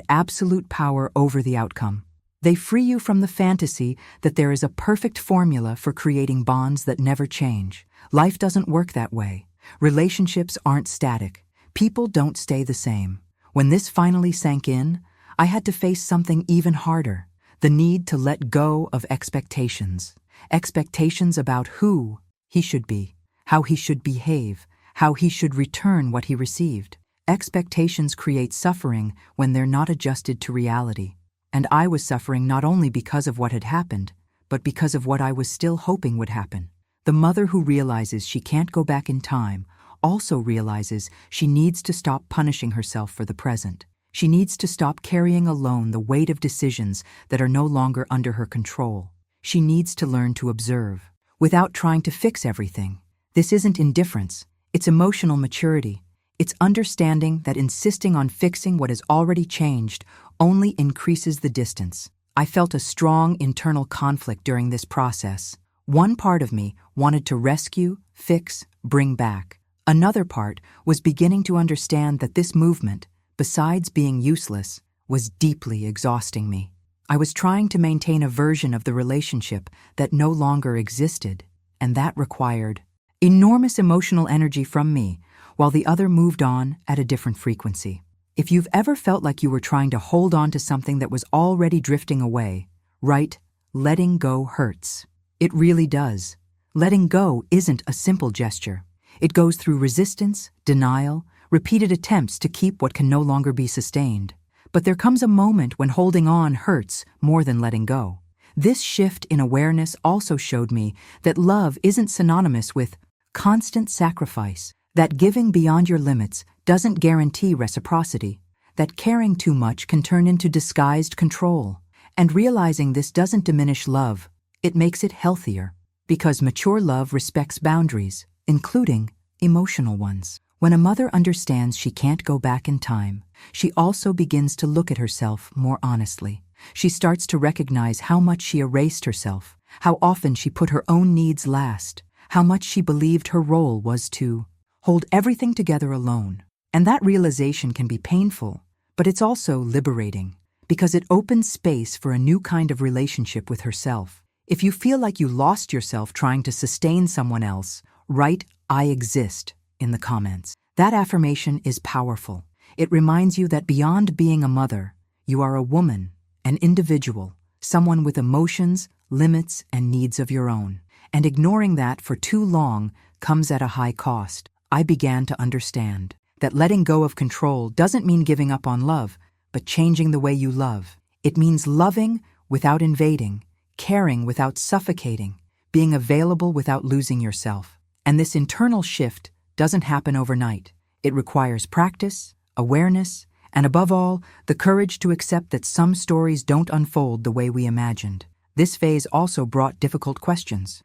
absolute power over the outcome. They free you from the fantasy that there is a perfect formula for creating bonds that never change. Life doesn't work that way. Relationships aren't static. People don't stay the same. When this finally sank in, I had to face something even harder: the need to let go of expectations. Expectations about who he should be, how he should behave, how he should return what he received. Expectations create suffering when they're not adjusted to reality. And I was suffering not only because of what had happened, but because of what I was still hoping would happen. The mother who realizes she can't go back in time also realizes she needs to stop punishing herself for the present. She needs to stop carrying alone the weight of decisions that are no longer under her control. She needs to learn to observe, without trying to fix everything. This isn't indifference, it's emotional maturity. It's understanding that insisting on fixing what has already changed only increases the distance. I felt a strong internal conflict during this process. One part of me wanted to rescue, fix, bring back. Another part was beginning to understand that this movement, besides being useless, was deeply exhausting me. I was trying to maintain a version of the relationship that no longer existed, and that required enormous emotional energy from me, while the other moved on at a different frequency. If you've ever felt like you were trying to hold on to something that was already drifting away, write, "Letting go hurts." It really does. Letting go isn't a simple gesture. It goes through resistance, denial, repeated attempts to keep what can no longer be sustained. But there comes a moment when holding on hurts more than letting go. This shift in awareness also showed me that love isn't synonymous with constant sacrifice, that giving beyond your limits doesn't guarantee reciprocity, that caring too much can turn into disguised control. And realizing this doesn't diminish love, it makes it healthier, because mature love respects boundaries, including emotional ones. When a mother understands she can't go back in time, she also begins to look at herself more honestly. She starts to recognize how much she erased herself, how often she put her own needs last, how much she believed her role was to hold everything together alone. And that realization can be painful, but it's also liberating, because it opens space for a new kind of relationship with herself. If you feel like you lost yourself trying to sustain someone else, write "I exist" in the comments. That affirmation is powerful. It reminds you that beyond being a mother, you are a woman, an individual, someone with emotions, limits, and needs of your own. And ignoring that for too long comes at a high cost. I began to understand that letting go of control doesn't mean giving up on love, but changing the way you love. It means loving without invading, caring without suffocating, being available without losing yourself. And this internal shift doesn't happen overnight. It requires practice, awareness, and above all, the courage to accept that some stories don't unfold the way we imagined. This phase also brought difficult questions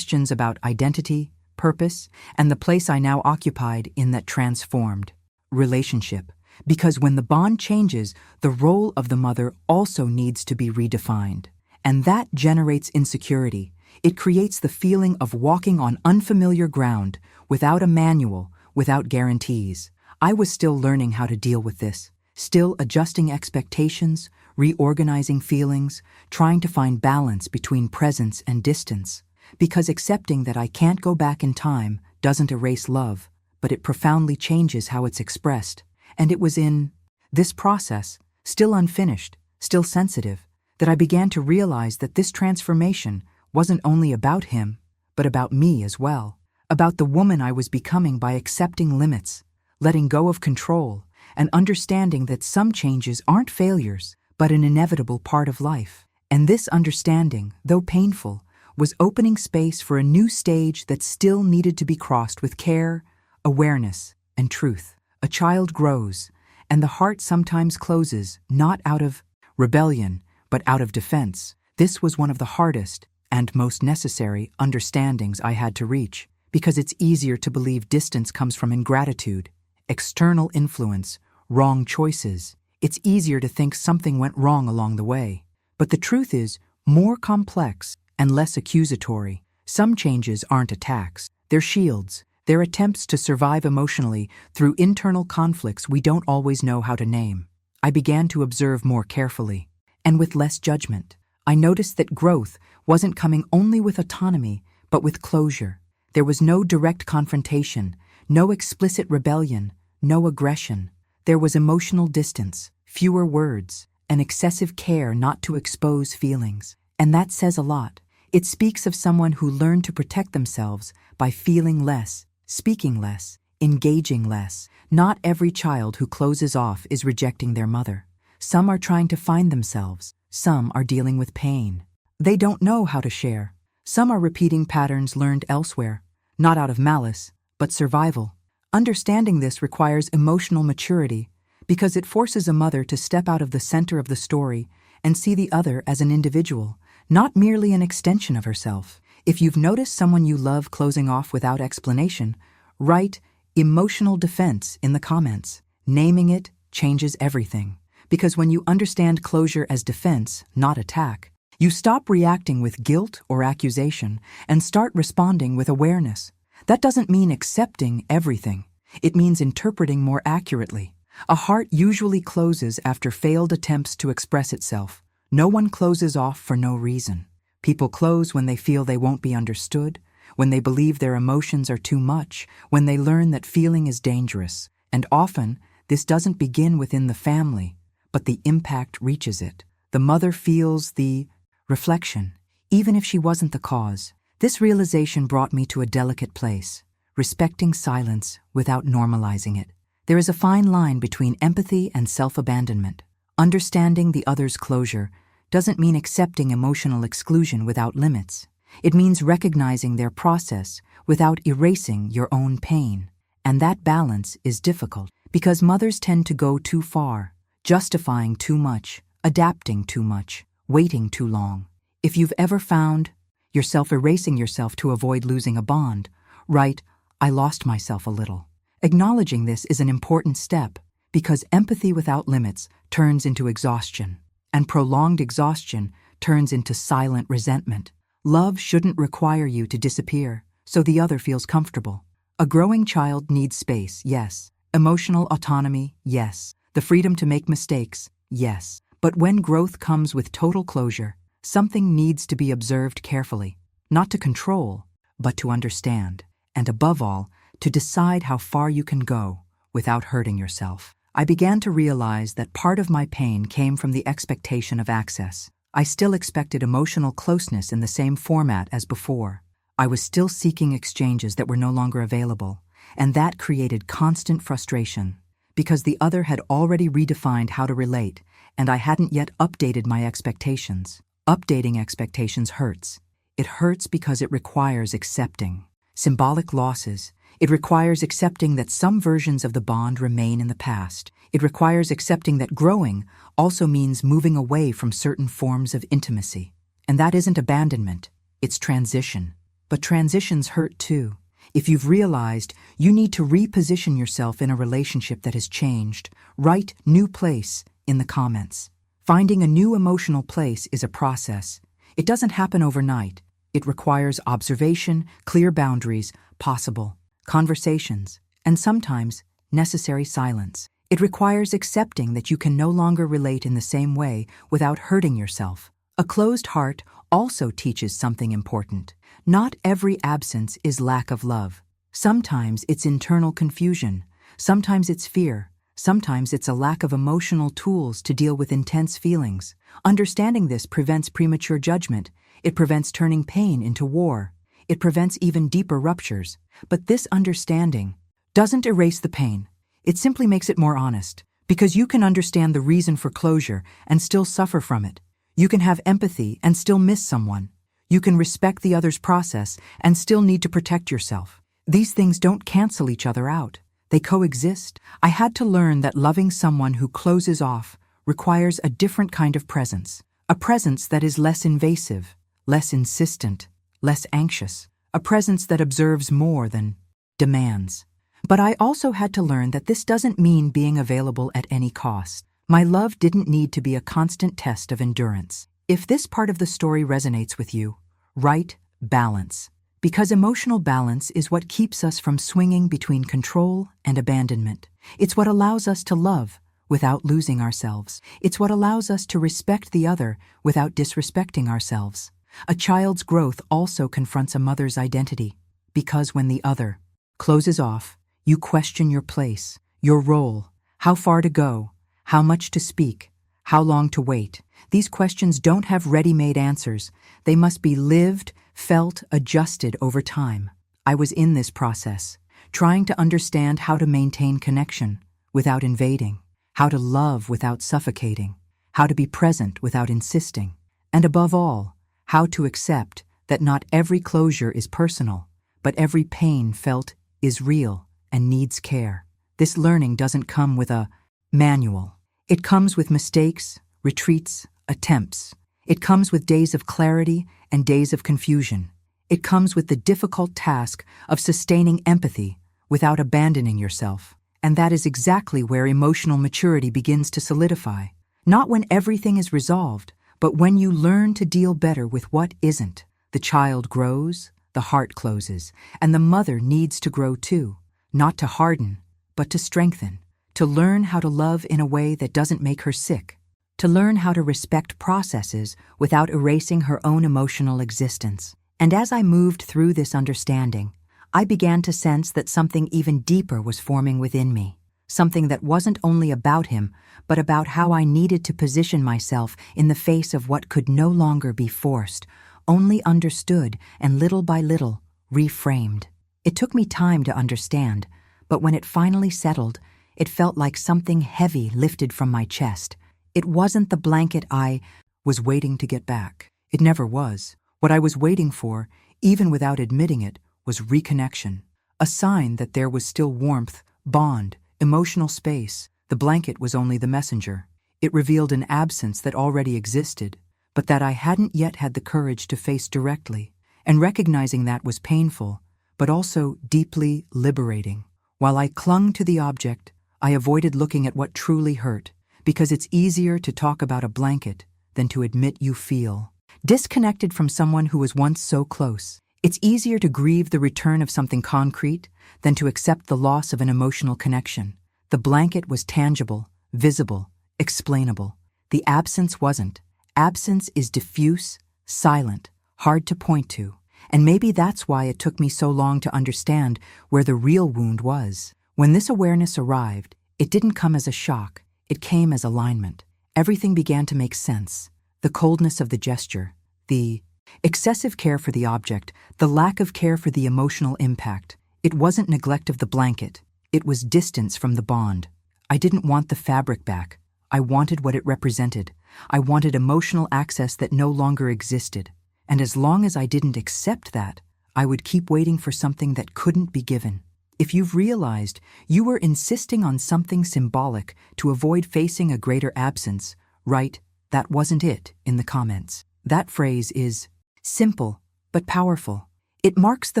about identity, purpose, and the place I now occupied in that transformed relationship. Because when the bond changes, the role of the mother also needs to be redefined. And that generates insecurity. It creates the feeling of walking on unfamiliar ground, without a manual, without guarantees. I was still learning how to deal with this, still adjusting expectations, reorganizing feelings, trying to find balance between presence and distance. Because accepting that I can't go back in time doesn't erase love, but it profoundly changes how it's expressed. And it was in this process, still unfinished, still sensitive, that I began to realize that this transformation wasn't only about him, but about me as well. About the woman I was becoming by accepting limits, letting go of control, and understanding that some changes aren't failures, but an inevitable part of life. And this understanding, though painful, was opening space for a new stage that still needed to be crossed with care, awareness, and truth. A child grows, and the heart sometimes closes, not out of rebellion, but out of defense. This was one of the hardest and most necessary understandings I had to reach, because it's easier to believe distance comes from ingratitude, external influence, wrong choices. It's easier to think something went wrong along the way. But the truth is more complex and less accusatory. Some changes aren't attacks. They're shields. They're attempts to survive emotionally through internal conflicts we don't always know how to name. I began to observe more carefully, and with less judgment. I noticed that growth wasn't coming only with autonomy, but with closure. There was no direct confrontation, no explicit rebellion, no aggression. There was emotional distance, fewer words, and excessive care not to expose feelings. And that says a lot. It speaks of someone who learned to protect themselves by feeling less, speaking less, engaging less. Not every child who closes off is rejecting their mother. Some are trying to find themselves. Some are dealing with pain. They don't know how to share. Some are repeating patterns learned elsewhere, not out of malice, but survival. Understanding this requires emotional maturity, because it forces a mother to step out of the center of the story and see the other as an individual, not merely an extension of herself. If you've noticed someone you love closing off without explanation, write "emotional defense" in the comments. Naming it changes everything. Because when you understand closure as defense, not attack, you stop reacting with guilt or accusation and start responding with awareness. That doesn't mean accepting everything. It means interpreting more accurately. A heart usually closes after failed attempts to express itself. No one closes off for no reason. People close when they feel they won't be understood, when they believe their emotions are too much, when they learn that feeling is dangerous. And often, this doesn't begin within the family, but the impact reaches it. The mother feels the reflection, even if she wasn't the cause. This realization brought me to a delicate place, respecting silence without normalizing it. There is a fine line between empathy and self-abandonment. Understanding the other's closure doesn't mean accepting emotional exclusion without limits. It means recognizing their process without erasing your own pain. And that balance is difficult because mothers tend to go too far, justifying too much, adapting too much, waiting too long. If you've ever found yourself erasing yourself to avoid losing a bond, write, "I lost myself a little." Acknowledging this is an important step because empathy without limits turns into exhaustion, and prolonged exhaustion turns into silent resentment. Love shouldn't require you to disappear, so the other feels comfortable. A growing child needs space, yes. Emotional autonomy, yes. The freedom to make mistakes, yes. But when growth comes with total closure, something needs to be observed carefully. Not to control, but to understand. And above all, to decide how far you can go without hurting yourself. I began to realize that part of my pain came from the expectation of access. I still expected emotional closeness in the same format as before. I was still seeking exchanges that were no longer available, and that created constant frustration, because the other had already redefined how to relate, and I hadn't yet updated my expectations. Updating expectations hurts. It hurts because it requires accepting symbolic losses. It requires accepting that some versions of the bond remain in the past. It requires accepting that growing also means moving away from certain forms of intimacy. And that isn't abandonment, it's transition. But transitions hurt too. If you've realized you need to reposition yourself in a relationship that has changed, write "new place" in the comments. Finding a new emotional place is a process. It doesn't happen overnight. It requires observation, clear boundaries, possible conversations, and sometimes necessary silence. It requires accepting that you can no longer relate in the same way without hurting yourself. A closed heart also teaches something important. Not every absence is lack of love. Sometimes it's internal confusion. Sometimes it's fear. Sometimes it's a lack of emotional tools to deal with intense feelings. Understanding this prevents premature judgment. It prevents turning pain into war. It prevents even deeper ruptures. But this understanding doesn't erase the pain. It simply makes it more honest, because you can understand the reason for closure and still suffer from it. You can have empathy and still miss someone. You can respect the other's process and still need to protect yourself. These things don't cancel each other out. They coexist. I had to learn that loving someone who closes off requires a different kind of presence. A presence that is less invasive, less insistent, less anxious. A presence that observes more than demands. But I also had to learn that this doesn't mean being available at any cost. My love didn't need to be a constant test of endurance. If this part of the story resonates with you, write balance. Because emotional balance is what keeps us from swinging between control and abandonment. It's what allows us to love without losing ourselves. It's what allows us to respect the other without disrespecting ourselves. A child's growth also confronts a mother's identity, because when the other closes off, you question your place, your role, how far to go, how much to speak, how long to wait. These questions don't have ready-made answers. They must be lived, felt, adjusted over time. I was in this process, trying to understand how to maintain connection without invading, how to love without suffocating, how to be present without insisting, and above all, how to accept that not every closure is personal, but every pain felt is real and needs care. This learning doesn't come with a manual. It comes with mistakes, retreats, attempts. It comes with days of clarity and days of confusion. It comes with the difficult task of sustaining empathy without abandoning yourself. And that is exactly where emotional maturity begins to solidify. Not when everything is resolved, but when you learn to deal better with what isn't. The child grows, the heart closes, and the mother needs to grow too. Not to harden, but to strengthen. To learn how to love in a way that doesn't make her sick. To learn how to respect processes without erasing her own emotional existence. And as I moved through this understanding, I began to sense that something even deeper was forming within me. Something that wasn't only about him, but about how I needed to position myself in the face of what could no longer be forced, only understood and little by little reframed. It took me time to understand, but when it finally settled, it felt like something heavy lifted from my chest. It wasn't the blanket I was waiting to get back. It never was. What I was waiting for, even without admitting it, was reconnection. A sign that there was still warmth, bond, emotional space. The blanket was only the messenger. It revealed an absence that already existed, but that I hadn't yet had the courage to face directly. And recognizing that was painful, but also deeply liberating. While I clung to the object, I avoided looking at what truly hurt, because it's easier to talk about a blanket than to admit you feel disconnected from someone who was once so close. It's easier to grieve the return of something concrete than to accept the loss of an emotional connection. The blanket was tangible, visible, explainable. The absence wasn't. Absence is diffuse, silent, hard to point to. And maybe that's why it took me so long to understand where the real wound was. When this awareness arrived, it didn't come as a shock. It came as alignment. Everything began to make sense. The coldness of the gesture, the excessive care for the object, the lack of care for the emotional impact. It wasn't neglect of the blanket. It was distance from the bond. I didn't want the fabric back. I wanted what it represented. I wanted emotional access that no longer existed. And as long as I didn't accept that, I would keep waiting for something that couldn't be given. If you've realized you were insisting on something symbolic to avoid facing a greater absence, write, "That wasn't it," in the comments. That phrase is simple but powerful. It marks the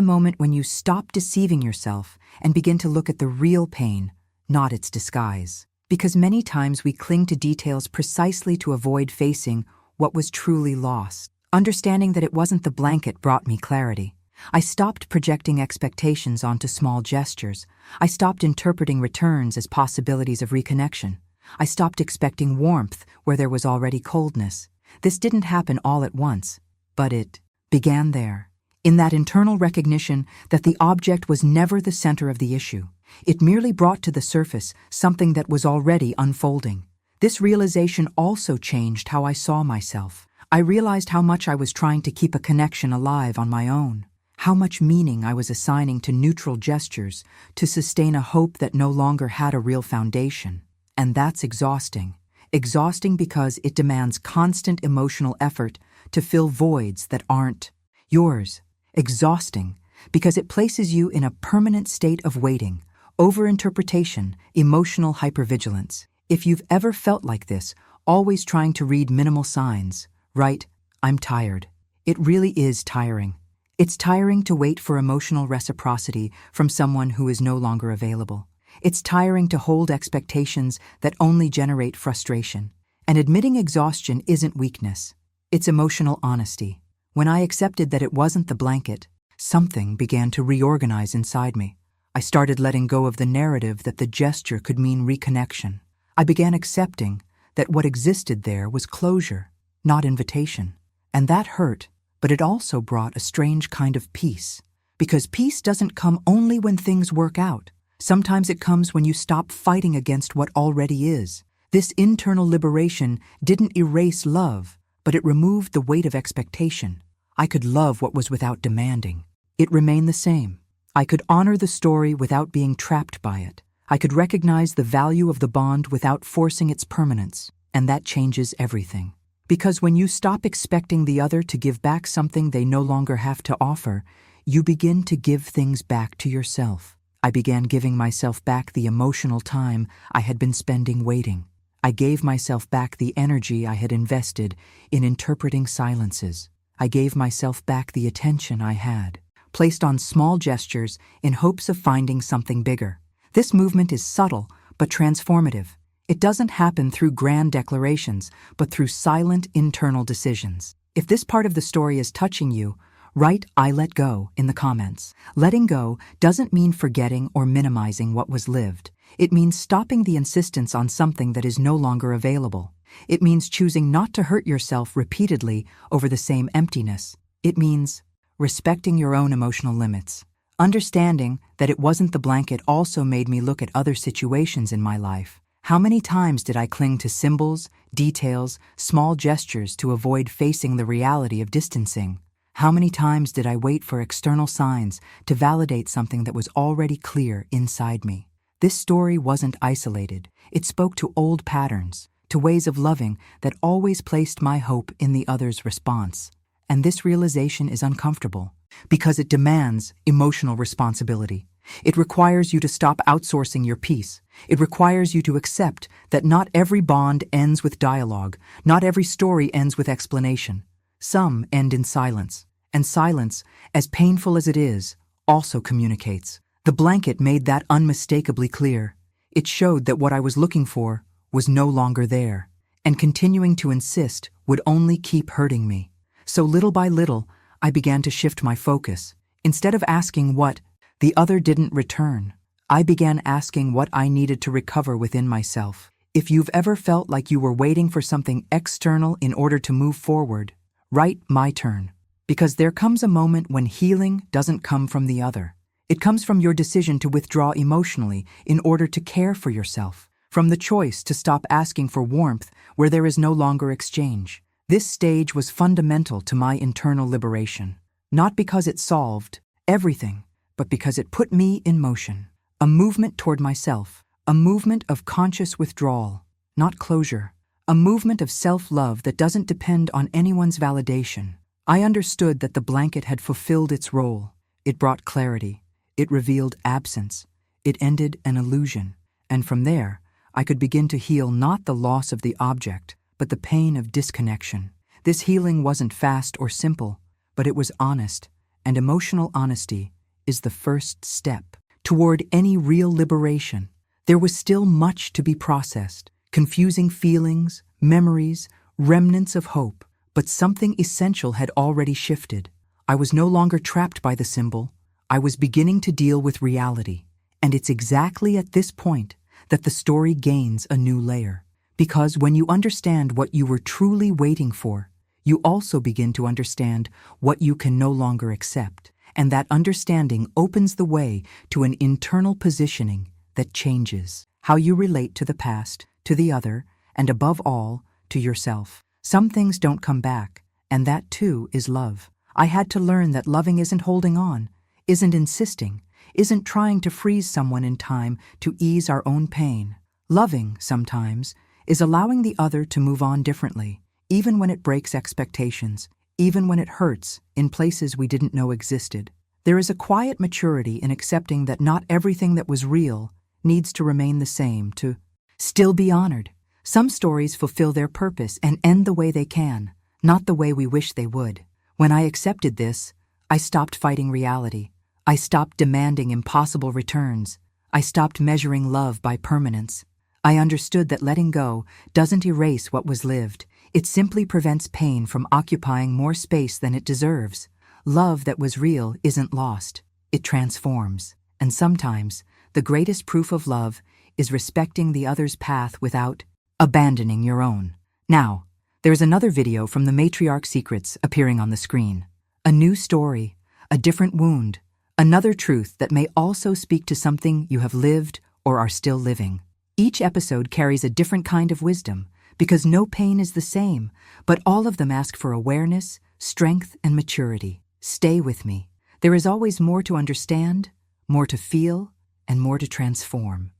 moment when you stop deceiving yourself and begin to look at the real pain, not its disguise. Because many times we cling to details precisely to avoid facing what was truly lost. Understanding that it wasn't the blanket brought me clarity. I stopped projecting expectations onto small gestures. I stopped interpreting returns as possibilities of reconnection. I stopped expecting warmth where there was already coldness. This didn't happen all at once, but it began there, in that internal recognition that the object was never the center of the issue. It merely brought to the surface something that was already unfolding. This realization also changed how I saw myself. I realized how much I was trying to keep a connection alive on my own, how much meaning I was assigning to neutral gestures to sustain a hope that no longer had a real foundation. And that's exhausting. Exhausting because it demands constant emotional effort to fill voids that aren't yours. Exhausting because it places you in a permanent state of waiting, overinterpretation, emotional hypervigilance. If you've ever felt like this, always trying to read minimal signs, write, "I'm tired." It really is tiring. It's tiring to wait for emotional reciprocity from someone who is no longer available. It's tiring to hold expectations that only generate frustration. And admitting exhaustion isn't weakness. It's emotional honesty. When I accepted that it wasn't the blanket, something began to reorganize inside me. I started letting go of the narrative that the gesture could mean reconnection. I began accepting that what existed there was closure, not invitation. And that hurt, but it also brought a strange kind of peace. Because peace doesn't come only when things work out. Sometimes it comes when you stop fighting against what already is. This internal liberation didn't erase love, but it removed the weight of expectation. I could love what was without demanding. It remained the same. I could honor the story without being trapped by it. I could recognize the value of the bond without forcing its permanence. And that changes everything. Because when you stop expecting the other to give back something they no longer have to offer, you begin to give things back to yourself. I began giving myself back the emotional time I had been spending waiting. I gave myself back the energy I had invested in interpreting silences. I gave myself back the attention I had placed on small gestures in hopes of finding something bigger. This movement is subtle but transformative. It doesn't happen through grand declarations, but through silent internal decisions. If this part of the story is touching you, write "I let go" in the comments. Letting go doesn't mean forgetting or minimizing what was lived. It means stopping the insistence on something that is no longer available. It means choosing not to hurt yourself repeatedly over the same emptiness. It means respecting your own emotional limits. Understanding that it wasn't the blanket also made me look at other situations in my life. How many times did I cling to symbols, details, small gestures to avoid facing the reality of distancing? How many times did I wait for external signs to validate something that was already clear inside me? This story wasn't isolated. It spoke to old patterns, to ways of loving that always placed my hope in the other's response. And this realization is uncomfortable because it demands emotional responsibility. It requires you to stop outsourcing your peace. It requires you to accept that not every bond ends with dialogue. Not every story ends with explanation. Some end in silence. And silence, as painful as it is, also communicates. The blanket made that unmistakably clear. It showed that what I was looking for was no longer there, and continuing to insist would only keep hurting me. So little by little, I began to shift my focus. Instead of asking what the other didn't return, I began asking what I needed to recover within myself. If you've ever felt like you were waiting for something external in order to move forward, write "my turn." Because there comes a moment when healing doesn't come from the other. It comes from your decision to withdraw emotionally in order to care for yourself, from the choice to stop asking for warmth where there is no longer exchange. This stage was fundamental to my internal liberation, not because it solved everything, but because it put me in motion. A movement toward myself, a movement of conscious withdrawal, not closure, a movement of self-love that doesn't depend on anyone's validation. I understood that the blanket had fulfilled its role. It brought clarity. It revealed absence. It ended an illusion. And from there, I could begin to heal not the loss of the object, but the pain of disconnection. This healing wasn't fast or simple, but it was honest, and emotional honesty is the first step toward any real liberation. There was still much to be processed, confusing feelings, memories, remnants of hope, but something essential had already shifted. I was no longer trapped by the symbol. I was beginning to deal with reality. And it's exactly at this point that the story gains a new layer. Because when you understand what you were truly waiting for, you also begin to understand what you can no longer accept. And that understanding opens the way to an internal positioning that changes how you relate to the past, to the other, and above all, to yourself. Some things don't come back, and that too is love. I had to learn that loving isn't holding on, isn't insisting, isn't trying to freeze someone in time to ease our own pain. Loving, sometimes, is allowing the other to move on differently, even when it breaks expectations, even when it hurts in places we didn't know existed. There is a quiet maturity in accepting that not everything that was real needs to remain the same, to still be honored. Some stories fulfill their purpose and end the way they can, not the way we wish they would. When I accepted this, I stopped fighting reality. I stopped demanding impossible returns. I stopped measuring love by permanence. I understood that letting go doesn't erase what was lived. It simply prevents pain from occupying more space than it deserves. Love that was real isn't lost. It transforms. And sometimes, the greatest proof of love is respecting the other's path without abandoning your own. Now, there's another video from the Matriarch Secrets appearing on the screen. A new story, a different wound, another truth that may also speak to something you have lived or are still living. Each episode carries a different kind of wisdom, because no pain is the same, but all of them ask for awareness, strength, and maturity. Stay with me. There is always more to understand, more to feel, and more to transform.